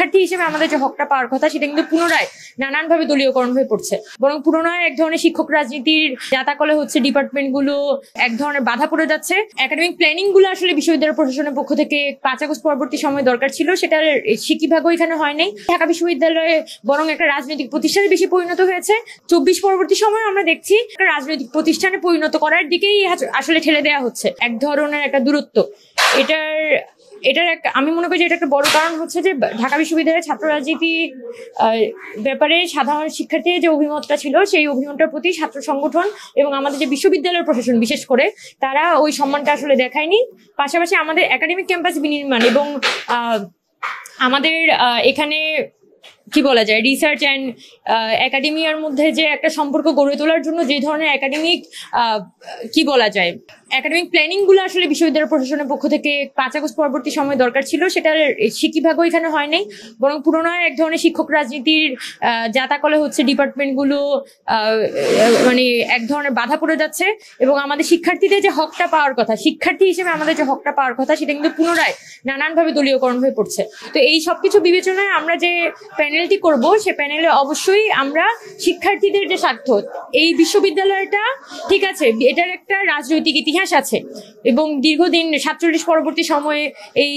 শিক্ষার্থী হিসেবে আমাদের যে হকটা পাওয়ার কথা সেটা কিন্তু পুনরায় নানানভাবে দলীয়করণ হয়ে পড়ছে, বরং পুনরায় এক ধরনের শিক্ষক রাজনীতির জাতাকলে হচ্ছে ডিপার্টমেন্ট গুলো এক ধরনের বাধা পড়ে যাচ্ছে। একাডেমিক প্ল্যানিং গুলো আসলে বিশ্ববিদ্যালয় প্রশাসনের পক্ষ থেকে 5 আগস্ট পরবর্তী সময় দরকার ছিল, সেটার সিকিভাগও এখানে হয় নাই। ঢাকা বিশ্ববিদ্যালয়ে বরং একটা রাজনৈতিক প্রতিষ্ঠানে বেশি পরিণত হয়েছে। 24 পরবর্তী সময় আমরা দেখছি একটা রাজনৈতিক প্রতিষ্ঠানে পরিণত করার দিকেই আসলে ঠেলে দেওয়া হচ্ছে, এক ধরনের একটা দূরত্ব। এটার আমি মনে করি যে এটা একটা বড় কারণ হচ্ছে যে ঢাকা বিশ্ববিদ্যালয়ের ছাত্র রাজনীতি ব্যাপারে সাধারণ শিক্ষার্থীর যে অভিমতটা ছিল সেই অভিমতটার প্রতি ছাত্র সংগঠন এবং আমাদের যে বিশ্ববিদ্যালয়ের প্রশাসন বিশেষ করে তারা ওই সম্মানটা আসলে দেখায়নি। পাশাপাশি আমাদের একাডেমিক ক্যাম্পাস বিনির্মাণ এবং আমাদের এখানে কি বলা যায় রিসার্চ অ্যান্ড একাডেমিয়ার মধ্যে যে একটা সম্পর্ক গড়ে তোলার জন্য যে ধরনের একাডেমিক কি বলা যায় একাডেমিক প্ল্যানিং গুলো আসলে বিশ্ববিদ্যালয় প্রশাসনের পক্ষ থেকে 5 আগস্ট পরবর্তী সময় দরকার ছিল, সেটার সিকিভাগও এখানে হয় নাই, বরং পুনরায় এক ধরনের শিক্ষক রাজনীতির জাতাকলে হচ্ছে ডিপার্টমেন্ট গুলো মানে এক ধরনের বাধা পড়ে যাচ্ছে এবং আমাদের শিক্ষার্থীদের যে হকটা পাওয়ার কথা, শিক্ষার্থী হিসেবে আমাদের যে হকটা পাওয়ার কথা সেটা কিন্তু পুনরায় নানানভাবে দলীয়করণ হয়ে পড়ছে। তো এই সবকিছু বিবেচনায় আমরা যে প্যানেলটি করব সে প্যানেলে অবশ্যই আমরা শিক্ষার্থীদের যে স্বার্থ, এই বিশ্ববিদ্যালয়টা ঠিক আছে এটার একটা রাজনৈতিক ইতিহাস আছে এবং দীর্ঘদিন 47 পরবর্তী সময়ে এই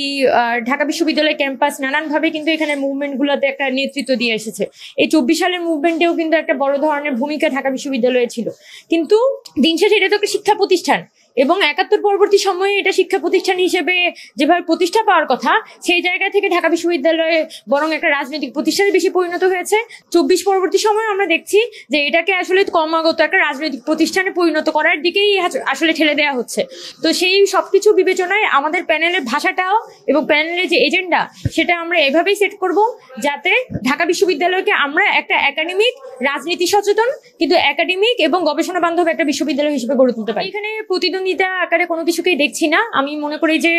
ঢাকা বিশ্ববিদ্যালয় ক্যাম্পাস নানানভাবে কিন্তু এখানে মুভমেন্ট গুলোতে একটা নেতৃত্ব দিয়ে এসেছে। এই 24 সালের মুভমেন্টেও কিন্তু একটা বড় ধরনের ভূমিকা ঢাকা বিশ্ববিদ্যালয়ে ছিল, কিন্তু দিন শেষে এটা তো একটা শিক্ষা প্রতিষ্ঠান এবং 71 পরবর্তী সময়ে এটা শিক্ষা প্রতিষ্ঠান হিসেবে যেভাবে প্রতিষ্ঠা পাওয়ার কথা সেই জায়গা থেকে ঢাকা বিশ্ববিদ্যালয়ে বরং একটা রাজনৈতিক প্রতিষ্ঠানে বেশি পরিণত হয়েছে। 24 পরবর্তী সময় আমরা দেখছি যে এটাকে আসলে ক্রমাগত একটা রাজনৈতিক প্রতিষ্ঠানে পরিণত করার দিকেই আসলে ঠেলে দেওয়া হচ্ছে। তো সেই সবকিছু বিবেচনায় আমাদের প্যানেলের ভাষাটাও এবং প্যানেলের যে এজেন্ডা সেটা আমরা এভাবেই সেট করব যাতে ঢাকা বিশ্ববিদ্যালয়কে আমরা একটা একাডেমিক রাজনীতি সচেতন কিন্তু একাডেমিক এবং গবেষণা বান্ধব একটা বিশ্ববিদ্যালয় হিসেবে গড়ে তুলতে পারি। এখানে প্রতিদ্বন্দ্বিতা আকারে কোনো কিছুকেই দেখছি না। আমি মনে করি যে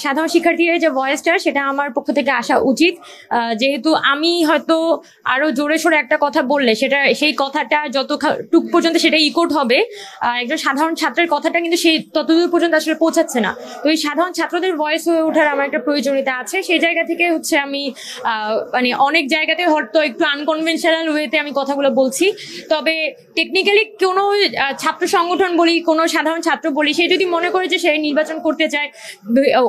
সাধারণ শিক্ষার্থীদের যে ভয়েসটা সেটা আমার পক্ষ থেকে আসা উচিত, যেহেতু আমি হয়তো আরো জোরে সোরে একটা কথা বললে সেটা সেই কথাটা যতটুক পর্যন্ত সেটা ইকোড হবে, একজন সাধারণ ছাত্রের কথাটা কিন্তু সেই ততদূর পর্যন্ত আসলে পৌঁছাচ্ছে না। তো এই সাধারণ ছাত্রদের ভয়েস হয়ে ওঠার আমার একটা প্রয়োজনীয়তা আছে। সেই জায়গা থেকে হচ্ছে আমি মানে অনেক জায়গাতে হয়তো একটু আনকনভেনশনাল ওয়েতে আমি কথাগুলো বলছি, তবে টেকনিক্যালি কোনো ছাত্র সংগঠন বলি কোনো সাধারণ ছাত্র বলি সে যদি মনে করে যে সে নির্বাচন করতে চায়,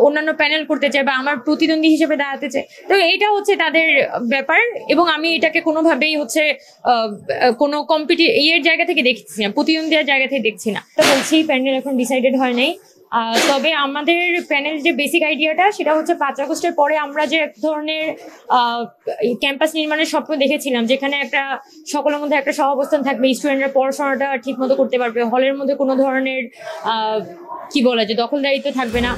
অন্যান্য প্যানেল করতে চায় বা আমার প্রতিদ্বন্দ্বী হিসেবে দাঁড়াতে চায়, তো এইটা হচ্ছে তাদের ব্যাপার এবং আমি এটাকে কোনোভাবেই হচ্ছে কোনো ইয়ের জায়গা থেকে দেখছি না, প্রতিদ্বন্দ্বীর জায়গা থেকে দেখছি না। তো বলছি প্যানেল এখন ডিসাইডেড হয় নাই, তবে আমাদের প্যানেল যে বেসিক আইডিয়াটা সেটা হচ্ছে 5 আগস্টের পরে আমরা যে এক ধরনের ক্যাম্পাস নির্মাণের স্বপ্ন দেখেছিলাম যেখানে একটা সকলের মধ্যে একটা সহাবস্থান থাকবে, স্টুডেন্টরা পড়াশোনাটা ঠিক মতো করতে পারবে, হলের মধ্যে কোনো ধরনের কি বলা যায় দখলদারিত্ব থাকবে না।